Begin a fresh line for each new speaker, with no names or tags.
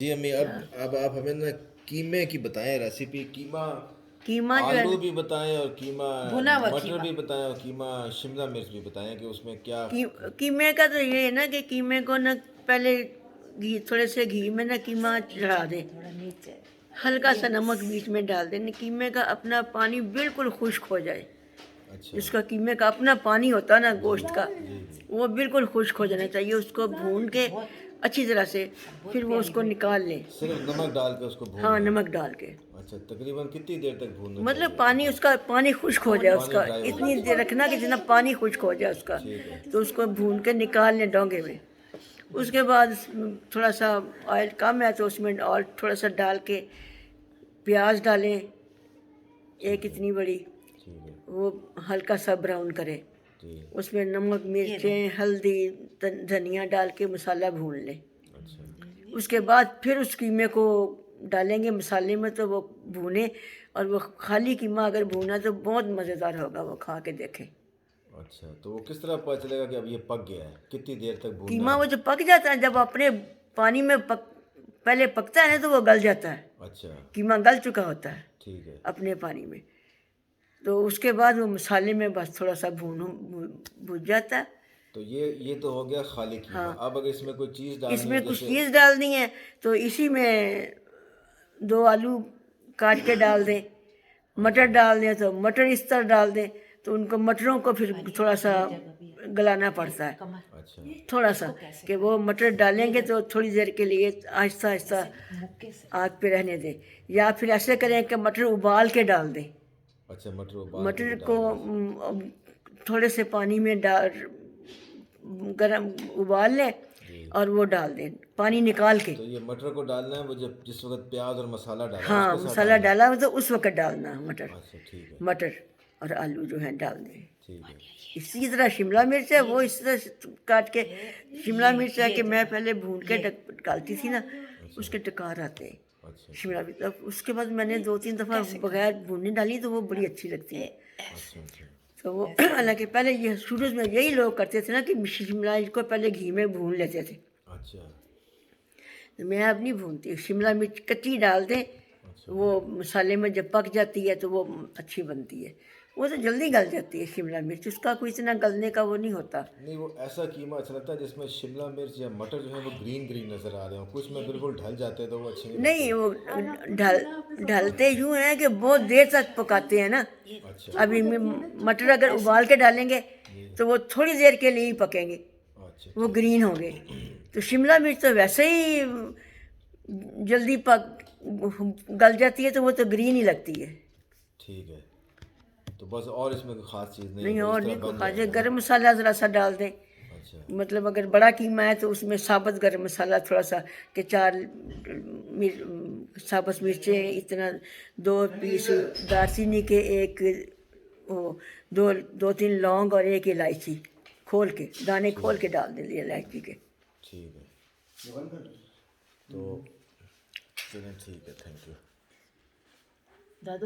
जी अम्मी, अब आप हमें ना कीमे की बताएं रेसिपी। कीमा
कीमा जो है
आलू
ना,
भी बताएं और कीमा
भुना हुआ
मटर
कीमा।
भी बताएं और कीमा शिमला मिर्च भी बताएं कि उसमें क्या
कीमे का तो ये है ना कि कीमे को ना पहले घी, थोड़े से घी में ना कीमा चढ़ा दें, हल्का सा नमक बीच में डाल दें, कीमे का अपना पानी बिल्कुल खुश्क हो जाए।
अच्छा।
जिसका कीमे का अपना पानी होता है ना
जी
गोश्त का,
जी जी।
वो बिल्कुल खुश्क हो जाना चाहिए। उसको भून के अच्छी तरह से फिर वो उसको निकाल लें।
सिर्फ नमक डाल के उसको
हाँ,
भूनना है।
नमक डाल के,
अच्छा, तकरीबन कितनी देर तक भूनना
मतलब
चाहिए?
पानी उसका पानी खुश्क हो जाए,
पानी
उसका
ड्राई हो
इतनी
जाए।
देर रखना कि जितना पानी खुश्क हो जाए उसका।
ठीक है।
तो उसको भून के निकाल लें डोंगे में। उसके बाद थोड़ा सा ऑयल कम है तो उसमें और थोड़ा सा डाल के प्याज डालें, एक
ठीक है।
इतनी बड़ी,
ठीक है।
वो हल्का सा ब्राउन करें।
जी।
उसमें नमक मिर्चें हल्दी धनिया डाल के मसाला भून लें।
अच्छा।
उसके बाद फिर उस कीमे को डालेंगे मसाले में, तो वो भूने। और वो खाली कीमा अगर भूना तो बहुत मज़ेदार होगा, वो खा के देखें।
अच्छा, तो वो किस तरह पता चलेगा कि अब ये पक गया है? कितनी देर तक भूनना
कीमा
है?
वो जो पक जाता है, जब अपने पानी में पहले पकता है ना, तो वो गल जाता है।
अच्छा।
कीमा गल चुका होता है
ठीक है।
अपने पानी में। तो उसके बाद वो मसाले में बस थोड़ा सा भून जाता है।
तो ये तो हो गया खाली कीमा।
हाँ,
अब अगर इसमें कोई चीज़ डालनी है
इसमें कुछ
जैसे।
चीज़ डालनी है तो इसी में दो आलू काट के डाल दें। मटर
अच्छा।
डाल दें तो मटर इस तरह डाल दें, तो उनको मटरों को फिर थोड़ा सा गलाना पड़ता है,
अच्छा।
थोड़ा सा, कि वो मटर डालेंगे तो थोड़ी देर के लिए आहिस्ता आहिस्ता आग पे रहने दें। या फिर ऐसे करें कि मटर उबाल के डाल दें।
अच्छा, मटर उबाल के
मटर
भी
को
डालना है।
थोड़े से पानी में डाल गरम उबाल लें
जी।
और वो डाल दें पानी निकाल के।
तो ये मटर को डालना है वो जब जिस वक्त प्याज और मसाला डाला
हाँ,
उसके साथ
मसाला
डालना
डाला हो तो उस वक्त डालना है मटर।
है? अच्छा, ठीक है।
मटर और आलू जो है डाल दें।
ठीक है।
इसी तरह शिमला मिर्च है, वो इस तरह काट के। शिमला मिर्च है कि मैं पहले भून के डालती थी ना,
अच्छा।
उसके डकार आते हैं।
अच्छा। अच्छा।
शिमला मिर्च अब उसके बाद मैंने दो तीन दफ़ा बगैर भूनने डाली तो वो बड़ी अच्छी लगती है।
अच्छा। अच्छा।
तो वो हालांकि पहले ये शुरू में यही लोग करते थे ना कि शिमला मिर्च को पहले घी में भून लेते थे।
अच्छा।
तो मैं अब नहीं भूनती, शिमला मिर्च कच्ची डाल दें।
अच्छा।
वो मसाले में जब पक जाती है तो वो अच्छी बनती है। वो तो जल्दी गल जाती है शिमला मिर्च, उसका कोई इतना गलने का वो नहीं होता।
नहीं, वो ऐसा कीमा अच्छा लगता है जिसमें शिमला मिर्च या मटर जो है वो ग्रीन ग्रीन नज़र आ रहे हो। कुछ में बिल्कुल ढल जाते हैं तो वो अच्छे नहीं
नहीं,
लगते।
वो ढल ढलते यूँ हैं कि बहुत देर तक पकाते हैं ना।
अच्छा।
अभी मटर अगर उबाल के डालेंगे
जी।
तो वो थोड़ी देर के लिए ही पकेंगे,
अच्छा,
वो
ठीक
ग्रीन होंगे। तो शिमला मिर्च तो वैसे ही जल्दी पक गल जाती है, तो वो तो ग्रीन ही लगती है।
ठीक है। तो बस और इसमें कोई ख़ास चीज़ नहीं है,
नहीं,
वो
और
इस तरह
नहीं को
बन
खा जाए,
जाएगा ना?
गरम मसाला ज़रा सा डाल दें।
अच्छा।
मतलब अगर बड़ा कीमा है तो उसमें साबुत गरम मसाला थोड़ा सा, कि चार साबुत मिर्चें इतना, दो पीस दालचीनी के, एक वो दो दो तीन लौंग और एक इलायची खोल के, दाने खोल
ठीक
के
है।
डाल दें इलायची के।
ठीक है। तो चलें, ठीक है, थैंक यू।